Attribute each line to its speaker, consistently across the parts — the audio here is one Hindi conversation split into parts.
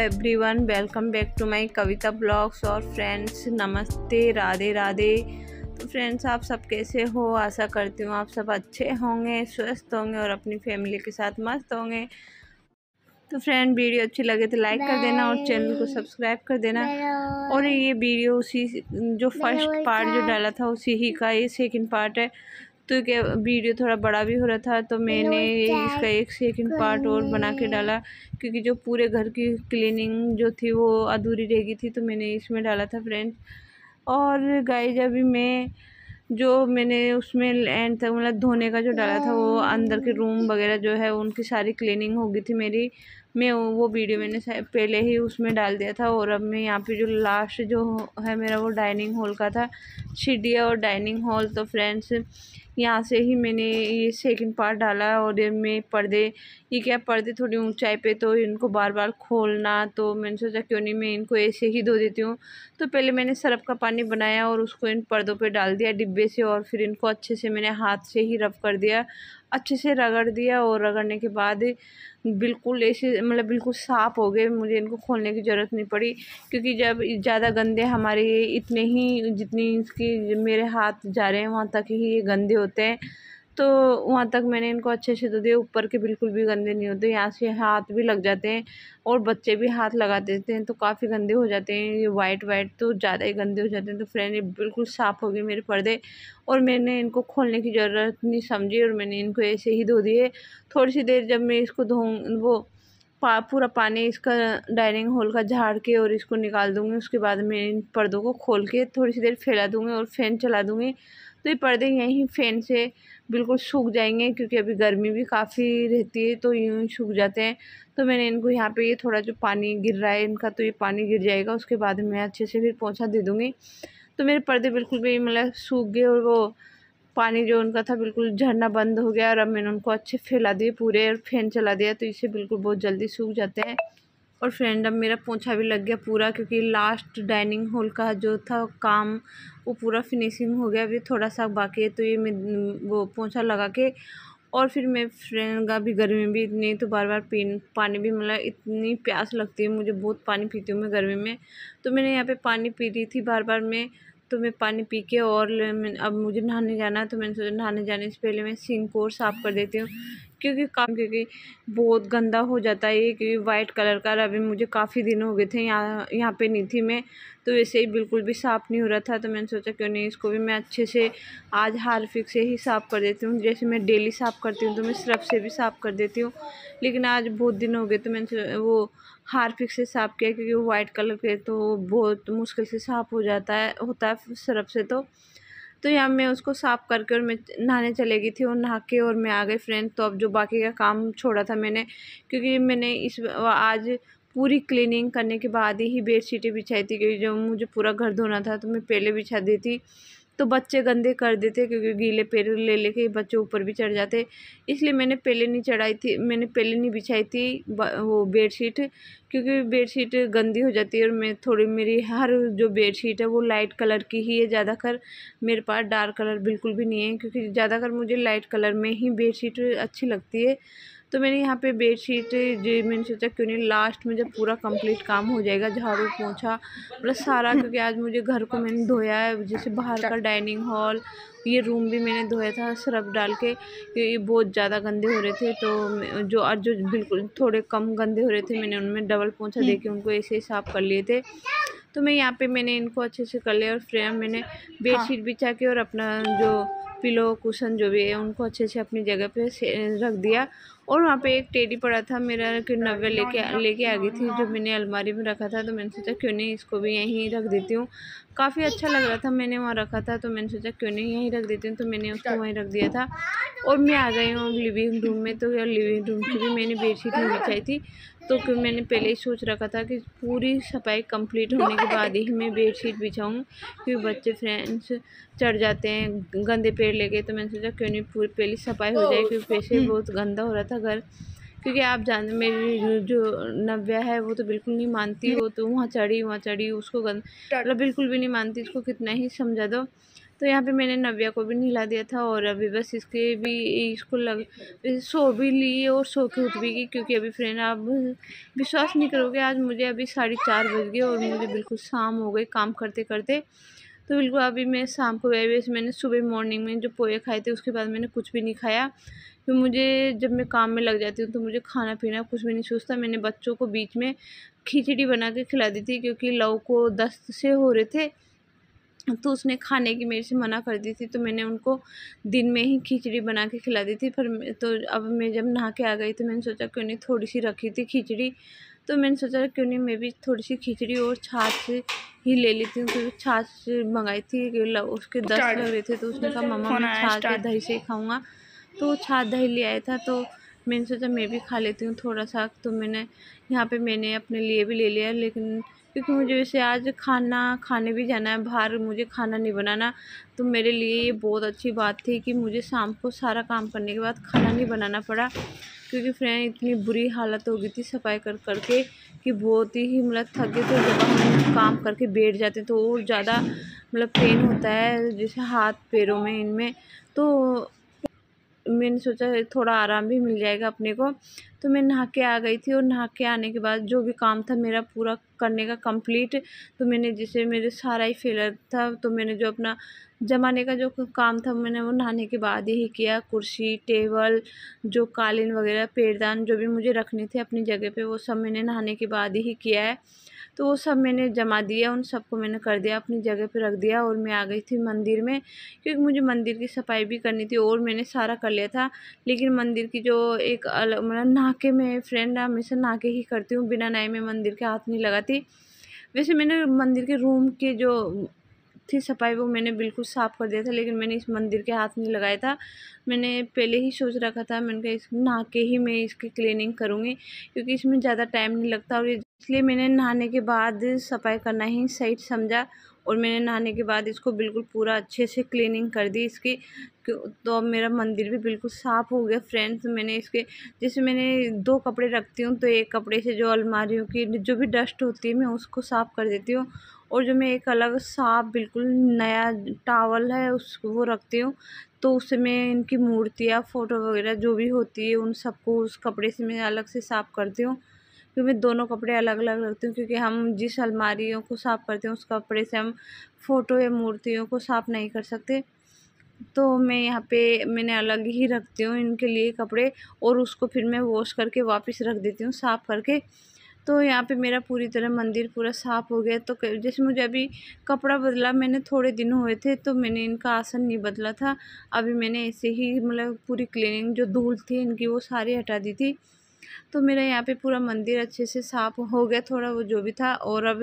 Speaker 1: Everyone, welcome back to my Kavita blogs. और फ्रेंड्स, नमस्ते, राधे राधे। तो फ्रेंड्स, आप सब कैसे हो? आशा करती हूँ आप सब अच्छे होंगे, स्वस्थ होंगे और अपनी फैमिली के साथ मस्त होंगे। तो फ्रेंड, वीडियो अच्छी लगे तो लाइक कर देना और चैनल को सब्सक्राइब कर देना। और ये वीडियो उसी जो फर्स्ट पार्ट जो डाला था उसी ही का ये सेकंड पार्ट है। तो क्या वीडियो थोड़ा बड़ा भी हो रहा था तो मैंने इसका एक सेकंड पार्ट और बना के डाला, क्योंकि जो पूरे घर की क्लीनिंग जो थी वो अधूरी रह गई थी तो मैंने इसमें डाला था फ्रेंड्स। और गाइस, अभी मैंने उसमें एंड तक मतलब धोने का जो डाला था वो अंदर के रूम वगैरह जो है उनकी सारी क्लीनिंग हो गई थी मेरी। मैं वो वीडियो मैंने पहले ही उसमें डाल दिया था। और अब मैं यहाँ पे जो लास्ट जो है मेरा वो डाइनिंग हॉल का था, सीढ़ियाँ और डाइनिंग हॉल। तो फ्रेंड्स, यहाँ से ही मैंने ये सेकंड पार्ट डाला। और ये मैं पर्दे थोड़ी ऊंचाई पे तो इनको बार बार खोलना, तो मैंने सोचा क्यों नहीं मैं इनको ऐसे ही धो देती हूँ। तो पहले मैंने सरफ का पानी बनाया और उसको इन पर्दों पे डाल दिया डिब्बे से, और फिर इनको अच्छे से मैंने हाथ से ही रब कर दिया, अच्छे से रगड़ दिया। और रगड़ने के बाद बिल्कुल ऐसे मतलब बिल्कुल साफ़ हो गए, मुझे इनको खोलने की ज़रूरत नहीं पड़ी। क्योंकि जब ज़्यादा गंदे हमारे इतने ही जितनी इसकी मेरे हाथ जा रहे हैं वहाँ तक ही ये गंदे होते हैं, तो वहाँ तक मैंने इनको अच्छे से धो दिया। ऊपर के बिल्कुल भी गंदे नहीं होते, यहाँ से हाथ भी लग जाते हैं और बच्चे भी हाथ लगा देते हैं तो काफ़ी गंदे हो जाते हैं। ये वाइट तो ज़्यादा ही गंदे हो जाते हैं। तो फ्रेंड, ये बिल्कुल साफ़ हो गए मेरे पर्दे और मैंने इनको खोलने की ज़रूरत नहीं समझी और मैंने इनको ऐसे ही धो दिए। थोड़ी सी देर जब मैं इसको पूरा पानी इसका डाइनिंग हॉल का झाड़ के और इसको निकाल दूँगी, उसके बाद मैं इन पर्दों को खोल के थोड़ी सी देर फैला दूँगी और फ़ैन चला दूँगी। तो ये पर्दे यहीं फ़ैन से बिल्कुल सूख जाएंगे, क्योंकि अभी गर्मी भी काफ़ी रहती है तो यूँ ही सूख जाते हैं। तो मैंने इनको यहाँ पे ये थोड़ा जो पानी गिर रहा है इनका, तो ये पानी गिर जाएगा, उसके बाद मैं अच्छे से फिर पोंछा दे दूँगी। तो मेरे पर्दे बिल्कुल भी मतलब सूख गए और वो पानी जो उनका था बिल्कुल झड़ना बंद हो गया। और अब मैंने उनको अच्छे फैला दिए पूरे और फ़ैन चला दिया, तो इससे बिल्कुल बहुत जल्दी सूख जाते हैं। और फ्रेंड, अब मेरा पोंछा भी लग गया पूरा, क्योंकि लास्ट डाइनिंग हॉल का जो था काम वो पूरा फिनिशिंग हो गया। अभी थोड़ा सा बाकी है, तो ये मैं वो पोंछा लगा के और फिर मैं फ्रेंड, अभी गर्मी भी इतनी तो बार बार पानी भी मतलब इतनी प्यास लगती है मुझे, बहुत पानी पीती हूँ मैं गर्मी में। तो मैंने यहाँ पे पानी पी रही थी बार बार मैं, तो मैं पानी पी के और अब मुझे नहाने जाना है, तो मैंने सोचा नहाने जाने से पहले मैं सिंक को साफ़ कर देती हूँ, क्योंकि बहुत गंदा हो जाता है ये, क्योंकि वाइट कलर का। अभी मुझे काफ़ी दिन हो गए थे यहाँ पे नहीं थी मैं, तो वैसे ही बिल्कुल भी साफ़ नहीं हो रहा था। तो मैंने सोचा क्यों नहीं इसको भी मैं अच्छे से आज हार्पिक से ही साफ़ कर देती हूँ। जैसे मैं डेली साफ़ करती हूँ तो मैं सर्फ से भी साफ़ कर देती हूँ, लेकिन आज बहुत दिन हो गए तो मैंने वो हार्पिक से साफ़ किया, क्योंकि वो वाइट कलर के तो बहुत मुश्किल से साफ़ होता है सर्फ से। तो यहाँ मैं उसको साफ़ करके और मैं नहाने चले गई थी और नहा के और मैं आ गई फ्रेंड। तो अब जो बाकी का काम छोड़ा था मैंने, क्योंकि मैंने आज पूरी क्लीनिंग करने के बाद ही बेडशीटें बिछाई थी, क्योंकि जो मुझे पूरा घर धोना था तो मैं पहले बिछा देती तो बच्चे गंदे कर देते, क्योंकि गीले पैर ले लेके बच्चे ऊपर भी चढ़ जाते। इसलिए मैंने पहले नहीं बिछाई थी वो बेडशीट, क्योंकि बेडशीट गंदी हो जाती है। और मेरी हर जो बेडशीट है वो लाइट कलर की ही है, ज़्यादातर मेरे पास डार्क कलर बिल्कुल भी नहीं है, क्योंकि ज़्यादातर मुझे लाइट कलर में ही बेडशीट अच्छी लगती है। तो मैंने यहाँ पे बेडशीट जो मैंने सोचा क्यों नहीं लास्ट में जब पूरा कंप्लीट काम हो जाएगा, झाड़ू पोंछा मतलब सारा, क्योंकि आज मुझे घर को मैंने धोया है, जैसे बाहर का डाइनिंग हॉल, ये रूम भी मैंने धोया था सर्फ डाल के, क्योंकि बहुत ज़्यादा गंदे हो रहे थे। तो जो बिल्कुल थोड़े कम गंदे हो रहे थे मैंने उनमें डबल पोंछा दे के उनको ऐसे ही साफ़ कर लिए थे। तो मैं यहाँ पे मैंने इनको अच्छे से कर लिया और फ्रेम मैंने बेडशीट बिछा के और अपना जो पिलो कुशन जो भी है उनको अच्छे से अपनी जगह पे रख दिया। और वहाँ पे एक टेडी पड़ा था मेरा कि नव्या लेके आ गई थी, जो मैंने अलमारी में रखा था। तो मैंने सोचा क्यों नहीं इसको भी यहीं रख देती हूँ, काफ़ी अच्छा लग रहा था, मैंने वहाँ रखा था तो मैंने सोचा क्यों नहीं यहीं रख देती हूँ, तो मैंने उसको वहीं रख दिया था। और मैं आ गई हूँ लिविंग रूम में। तो लिविंग रूम की भी मैंने बेडशीट नहीं बिछाई थी, तो मैंने पहले ही सोच रखा था कि पूरी सफाई कंप्लीट होने के बाद ही मैं बेडशीट बिछाऊँ, क्योंकि बच्चे फ्रेंड्स चढ़ जाते हैं गंदे पैर लेके। तो मैंने सोचा क्यों नहीं पूरी पहली सफाई हो जाए, क्योंकि वैसे बहुत गंदा हो रहा था घर। क्योंकि आप जानते मेरी जो नव्या है वो तो बिल्कुल नहीं मानती, वो तो वहाँ चढ़ी उसको मतलब बिल्कुल भी नहीं मानती, उसको कितना ही समझा दो। तो यहाँ पे मैंने नव्या को भी नहला दिया था और अभी बस इसको लग सो भी ली और सो के उठ भी गई, क्योंकि अभी फ्रेंड आप विश्वास नहीं करोगे, आज मुझे अभी 4:30 बज गए और मुझे बिल्कुल शाम हो गई काम करते करते। तो बिल्कुल अभी मैं शाम को वैसे मैंने सुबह मॉर्निंग में जो पोहे खाए थे उसके बाद मैंने कुछ भी नहीं खाया, फिर मुझे जब मैं काम में लग जाती हूँ तो मुझे खाना पीना कुछ भी नहीं सोचता। मैंने बच्चों को बीच में खिचड़ी बना के खिला दी थी, क्योंकि लव को दस्त से हो रहे थे तो उसने खाने की मेरे से मना कर दी थी, तो मैंने उनको दिन में ही खिचड़ी बना के खिला दी थी। तो अब मैं जब नहा के आ गई तो मैंने सोचा क्यों नहीं, थोड़ी सी रखी थी खिचड़ी, तो मैंने सोचा क्यों नहीं मैं भी थोड़ी सी खिचड़ी और छाछ ही ले लेती हूँ, क्योंकि छाछ मंगाई थी उसके 10 लग रहे थे, तो उसने कहा मम्मा मैं छाछ या दही से ही खाऊँगा, तो छाछ दही ले आया था। तो मैंने सोचा मैं भी खा लेती हूँ थोड़ा सा, तो मैंने अपने लिए भी ले लिया, लेकिन क्योंकि मुझे वैसे आज खाना खाने भी जाना है बाहर, मुझे खाना नहीं बनाना, तो मेरे लिए ये बहुत अच्छी बात थी कि मुझे शाम को सारा काम करने के बाद खाना नहीं बनाना पड़ा। क्योंकि फ्रेंड इतनी बुरी हालत हो गई थी सफाई कर करके कि बहुत ही मतलब थक गए थे। जब हम काम करके बैठ जाते हैं तो और ज़्यादा मतलब पेन होता है, जैसे हाथ पैरों में इनमें, तो मैंने सोचा थोड़ा आराम भी मिल जाएगा अपने को। तो मैं नहा के आ गई थी और नहा के आने के बाद जो भी काम था मेरा पूरा करने का कंप्लीट, तो मैंने जैसे मेरे सारा ही फेलर था, तो मैंने जो अपना जमाने का जो काम था मैंने वो नहाने के बाद ही किया। कुर्सी टेबल जो कालीन वगैरह पैरदान जो भी मुझे रखने थे अपनी जगह पे, वो सब मैंने नहाने के बाद ही किया है। तो वो सब मैंने जमा दिया, उन सबको मैंने कर दिया, अपनी जगह पे रख दिया और मैं आ गई थी मंदिर में, क्योंकि मुझे मंदिर की सफाई भी करनी थी और मैंने सारा कर लिया था। लेकिन मंदिर की जो एक अलग मतलब नहा के मैं फ्रेंड हमेशा नहा के ही करती हूँ, बिना नहाए में मंदिर के हाथ नहीं लगाती। वैसे मैंने मंदिर के रूम के जो थी सफाई वो मैंने बिल्कुल साफ़ कर दिया था, लेकिन मैंने इस मंदिर के हाथ नहीं लगाया था। मैंने पहले ही सोच रखा था, मैंने कहा इस नहा के ही मैं इसकी क्लीनिंग करूँगी, क्योंकि इसमें ज़्यादा टाइम नहीं लगता, और इसलिए मैंने नहाने के बाद सफाई करना ही सही समझा। और मैंने नहाने के बाद इसको बिल्कुल पूरा अच्छे से क्लीनिंग कर दी इसकी। तो अब मेरा मंदिर भी बिल्कुल साफ़ हो गया फ्रेंड्स। मैंने इसके जैसे मैंने 2 कपड़े रखती हूँ, तो एक कपड़े से जो अलमारियों की जो भी डस्ट होती है मैं उसको साफ़ कर देती हूँ, और जो मैं एक अलग साफ़ बिल्कुल नया टॉवल है उसको वो रखती हूँ। तो उससे मैं इनकी मूर्तियाँ फ़ोटो वगैरह जो भी होती है उन सबको उस कपड़े से मैं अलग से साफ़ करती हूँ। फिर मैं दोनों कपड़े अलग अलग रखती हूँ, क्योंकि हम जिस अलमारियों को साफ़ करते हैं उस कपड़े से हम फ़ोटो या मूर्तियों को साफ़ नहीं कर सकते। तो मैं यहाँ पे मैंने अलग ही रखती हूँ इनके लिए कपड़े, और उसको फिर मैं वॉश करके वापस रख देती हूँ साफ़ करके। तो यहाँ पे मेरा पूरी तरह मंदिर पूरा साफ़ हो गया। तो जैसे मुझे अभी कपड़ा बदला, मैंने थोड़े दिन हुए थे तो मैंने इनका आसन नहीं बदला था। अभी मैंने ऐसे ही मतलब पूरी क्लीनिंग जो धूल थी इनकी वो सारी हटा दी थी। तो मेरा यहाँ पे पूरा मंदिर अच्छे से साफ़ हो गया, थोड़ा वो जो भी था। और अब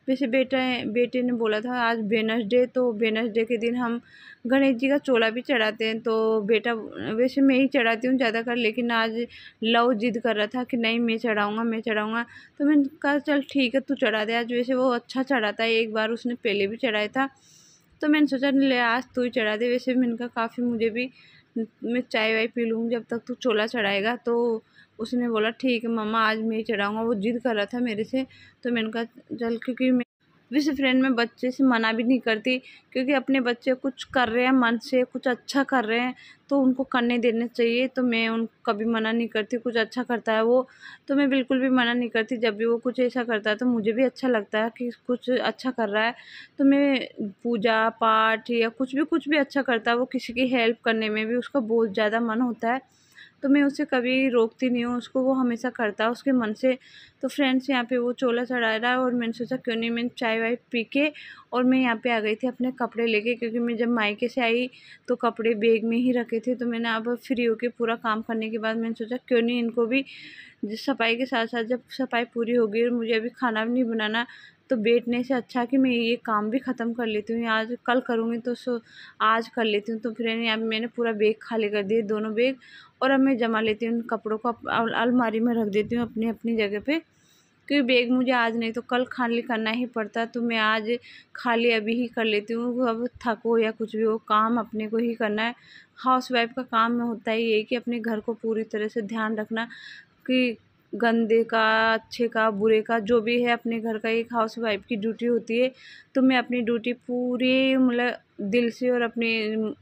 Speaker 1: वैसे बेटे ने बोला था आज वेडनेसडे, तो वेडनेसडे के दिन हम गणेश जी का चोला भी चढ़ाते हैं। तो बेटा वैसे मैं ही चढ़ाती हूँ ज़्यादातर, लेकिन आज लव जिद कर रहा था कि नहीं मैं चढ़ाऊँगा मैं चढ़ाऊँगा। तो मैंने कहा चल ठीक है तू चढ़ा दे आज, वैसे वो अच्छा चढ़ाता है, एक बार उसने पहले भी चढ़ाया था। तो मैंने सोचा ले आज तू ही चढ़ा दे। वैसे मैंने कहा काफ़ी मुझे भी मैं चाय वाय पी लूँगी जब तक तू चोला चढ़ाएगा। तो उसने बोला ठीक है मम्मा आज मैं ही चढ़ाऊँगा, वो जिद कर रहा था मेरे से। तो मैंने कहा चल, क्योंकि मैं वैसे फ्रेंड मैं बच्चे से मना भी नहीं करती, क्योंकि अपने बच्चे कुछ कर रहे हैं मन से कुछ अच्छा कर रहे हैं तो उनको करने देना चाहिए। तो मैं उनको कभी मना नहीं करती, कुछ अच्छा करता है वो तो मैं बिल्कुल भी मना नहीं करती। जब भी वो कुछ ऐसा करता है तो मुझे भी अच्छा लगता है कि कुछ अच्छा कर रहा है। तो मैं पूजा पाठ या कुछ भी अच्छा करता है, वो किसी की हेल्प करने में भी उसका बहुत ज़्यादा मन होता है, तो मैं उसे कभी रोकती नहीं हूँ उसको, वो हमेशा करता है उसके मन से। तो फ्रेंड्स यहाँ पे वो चोला चढ़ा रहा है और मैंने सोचा क्यों नहीं मैं चाय वाय पी के और मैं यहाँ पे आ गई थी अपने कपड़े लेके, क्योंकि मैं जब मायके से आई तो कपड़े बैग में ही रखे थे। तो मैंने अब फ्री होके पूरा काम करने के बाद मैंने सोचा क्यों नहीं इनको भी सफाई के साथ साथ, जब सफाई पूरी हो गई और मुझे अभी खाना भी नहीं बनाना, तो बैठने से अच्छा कि मैं ये काम भी ख़त्म कर लेती हूँ, आज कल करूँगी तो आज कर लेती हूँ। तो फिर यहाँ मैंने पूरा बैग खाली कर दिए दोनों बैग, और अब मैं जमा लेती हूँ उन कपड़ों को अलमारी में रख देती हूँ अपनी अपनी जगह पे, क्योंकि बैग मुझे आज नहीं तो कल खाली करना ही पड़ता। तो मैं आज खाली अभी ही कर लेती हूँ, अब थको या कुछ भी हो काम अपने को ही करना है। हाउसवाइफ का काम में होता ही है कि अपने घर को पूरी तरह से ध्यान रखना कि गंदे का, अच्छे का, बुरे का, जो भी है अपने घर का एक हाउसवाइफ की ड्यूटी होती है। तो मैं अपनी ड्यूटी पूरी मतलब दिल से और अपनी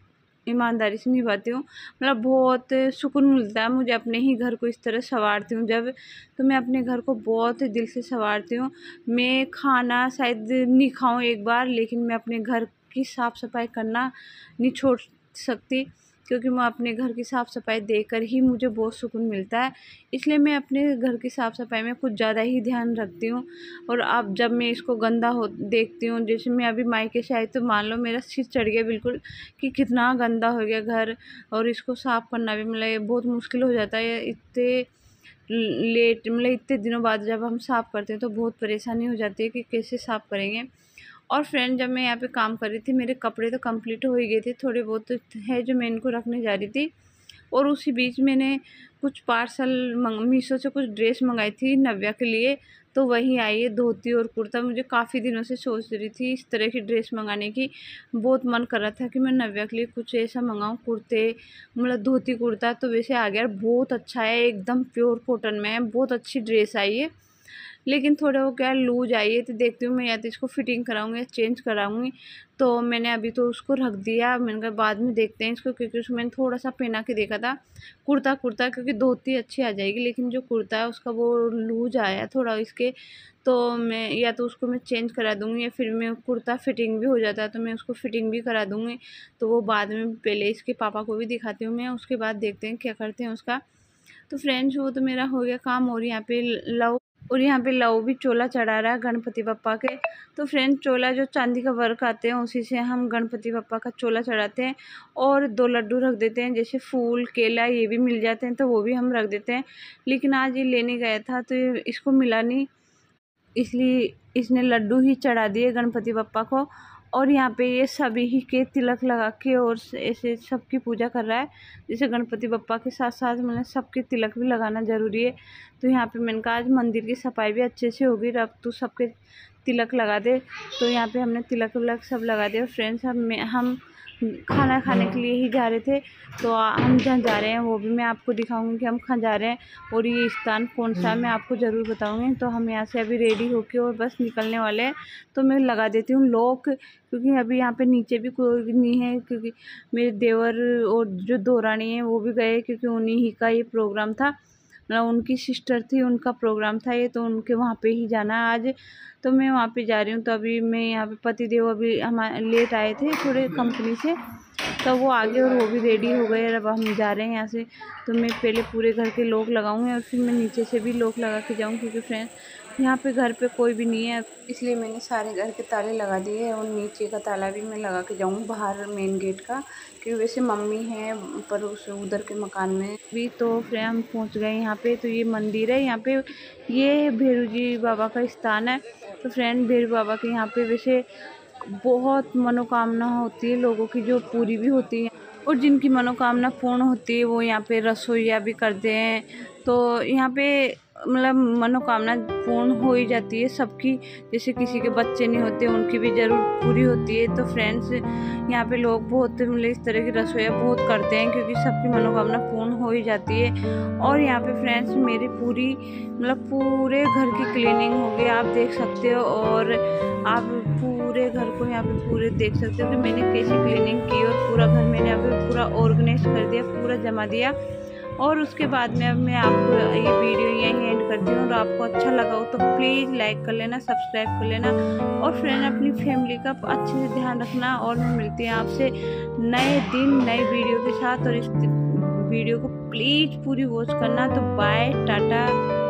Speaker 1: ईमानदारी से निभाती हूँ। मतलब बहुत सुकून मिलता है मुझे अपने ही घर को इस तरह सँवारती हूँ जब, तो मैं अपने घर को बहुत दिल से सँवारती हूँ। मैं खाना शायद नहीं खाऊँ एक बार, लेकिन मैं अपने घर की साफ़-सफ़ाई करना नहीं छोड़ सकती, क्योंकि मैं अपने घर की साफ़-सफ़ाई देखकर ही मुझे बहुत सुकून मिलता है। इसलिए मैं अपने घर की साफ़-सफ़ाई में कुछ ज़्यादा ही ध्यान रखती हूँ। और अब जब मैं इसको गंदा हो देखती हूँ, जैसे मैं अभी मायके से आई तो मान लो मेरा सिर चढ़ गया बिल्कुल कि कितना गंदा हो गया घर, और इसको साफ़ करना भी मतलब बहुत मुश्किल हो जाता है। इतने लेट मतलब इतने दिनों बाद जब हम साफ़ करते हैं तो बहुत परेशानी हो जाती है कि कैसे साफ़ करेंगे। और फ्रेंड, जब मैं यहाँ पे काम कर रही थी मेरे कपड़े तो कंप्लीट हो ही गए थे, थोड़े बहुत है जो मैं इनको रखने जा रही थी। और उसी बीच मैंने कुछ पार्सल मीशो से कुछ ड्रेस मंगाई थी नव्या के लिए, तो वही आई है धोती और कुर्ता। मुझे काफ़ी दिनों से सोच रही थी इस तरह की ड्रेस मंगाने की, बहुत मन कर रहा था कि मैं नव्या के लिए कुछ ऐसा मंगाऊँ, कुर्ते मतलब धोती कुर्ता। तो वैसे आ गया, बहुत अच्छा है, एकदम प्योर कॉटन में है, बहुत अच्छी ड्रेस आई है। लेकिन थोड़ा वो क्या लूज आई है, तो देखती हूँ मैं या तो इसको फिटिंग कराऊंगी या चेंज कराऊंगी। तो मैंने अभी तो उसको रख दिया, मैंने कहा बाद में देखते हैं इसको, क्योंकि उसमें मैंने थोड़ा सा पहना के देखा था कुर्ता क्योंकि धोती अच्छी आ जाएगी, लेकिन जो कुर्ता है उसका वो लूज आया थोड़ा इसके। तो मैं या तो उसको मैं चेंज करा दूँगी, या फिर मैं कुर्ता फिटिंग भी हो जाता है तो मैं उसको फिटिंग भी करा दूँगी। तो वो बाद में पहले इसके पापा को भी दिखाती हूँ मैं, उसके बाद देखते हैं क्या करते हैं उसका। तो फ्रेंड्स, वो तो मेरा हो गया काम। और यहाँ पे लव भी चोला चढ़ा रहा है गणपति बप्पा के। तो फ्रेंड्स, चोला जो चांदी का वर्क आते हैं उसी से हम गणपति बप्पा का चोला चढ़ाते हैं। और 2 लड्डू रख देते हैं, जैसे फूल केला ये भी मिल जाते हैं तो वो भी हम रख देते हैं। लेकिन आज ये लेने गया था तो इसको मिला नहीं, इसलिए इसने लड्डू ही चढ़ा दिए गणपति बप्पा को। और यहाँ पे ये सभी ही के तिलक लगा के और ऐसे सबकी पूजा कर रहा है। जैसे गणपति बप्पा के साथ साथ मैंने सबके तिलक भी लगाना ज़रूरी है। तो यहाँ पे मैंने कहा आज मंदिर की सफाई भी अच्छे से होगी, अब तू सबके तिलक लगा दे। तो यहाँ पे हमने तिलक विलक सब लगा दिया। फ्रेंड्स, हम खाना खाने के लिए ही जा रहे थे, तो हम जहाँ जा रहे हैं वो भी मैं आपको दिखाऊंगी कि हम कहाँ जा रहे हैं और ये स्थान कौन सा मैं आपको ज़रूर बताऊंगी। तो हम यहाँ से अभी रेडी होके और बस निकलने वाले हैं। तो मैं लगा देती हूँ लॉक, क्योंकि अभी यहाँ पे नीचे भी कोई नहीं है, क्योंकि मेरे देवर और जो दो रानी है वो भी गए, क्योंकि उन्हीं ही का ये प्रोग्राम था, मतलब उनकी सिस्टर थी उनका प्रोग्राम था ये, तो उनके वहाँ पे ही जाना है आज। तो मैं वहाँ पे जा रही हूँ। तो अभी मैं यहाँ पे पतिदेव अभी हमारे लेट आए थे थोड़े कंपनी से, तो वो आगे और वो भी रेडी हो गए। अब हम जा रहे हैं यहाँ से। तो मैं पहले पूरे घर के लॉक लगाऊंगी और फिर मैं नीचे से भी लॉक लगा के जाऊँ, क्योंकि फ्रेंड्स यहाँ पे घर पे कोई भी नहीं है, इसलिए मैंने सारे घर के ताले लगा दिए हैं। और नीचे का ताला भी मैं लगा के जाऊँगी बाहर मेन गेट का, क्योंकि वैसे मम्मी है पर उस उधर के मकान में भी। तो फिर हम पहुँच गए यहाँ पे। तो ये मंदिर है, यहाँ पे ये भैरू जी बाबा का स्थान है। तो फ्रेंड, भैरू बाबा के यहाँ पे वैसे बहुत मनोकामना होती है लोगों की, जो पूरी भी होती है। और जिनकी मनोकामना पूर्ण होती है वो यहाँ पे रसोईया भी करते हैं। तो यहाँ पे मतलब मनोकामना पूर्ण हो ही जाती है सबकी। जैसे किसी के बच्चे नहीं होते उनकी भी ज़रूर पूरी होती है। तो फ्रेंड्स, यहाँ पे लोग बहुत मतलब इस तरह की रसोईया बहुत करते हैं, क्योंकि सबकी मनोकामना पूर्ण हो ही जाती है। और यहाँ पे फ्रेंड्स मेरी पूरी मतलब पूरे घर की क्लीनिंग हो गई, आप देख सकते हो। और आप पूरे घर को यहाँ पे पूरे देख सकते हो कि मैंने कैसे क्लीनिंग की, और पूरा घर मैंने यहाँ पे पूरा ऑर्गेनाइज कर दिया, पूरा जमा दिया। और उसके बाद में अब मैं आपको ये वीडियो यहीं एंड करती हूँ। और आपको अच्छा लगा हो तो प्लीज़ लाइक कर लेना, सब्सक्राइब कर लेना। और फ्रेंड, अपनी फैमिली का अच्छे से ध्यान रखना। और मैं मिलती हूँ आपसे नए दिन नए वीडियो के साथ। और इस वीडियो को प्लीज़ पूरी वॉच करना। तो बाय, टाटा।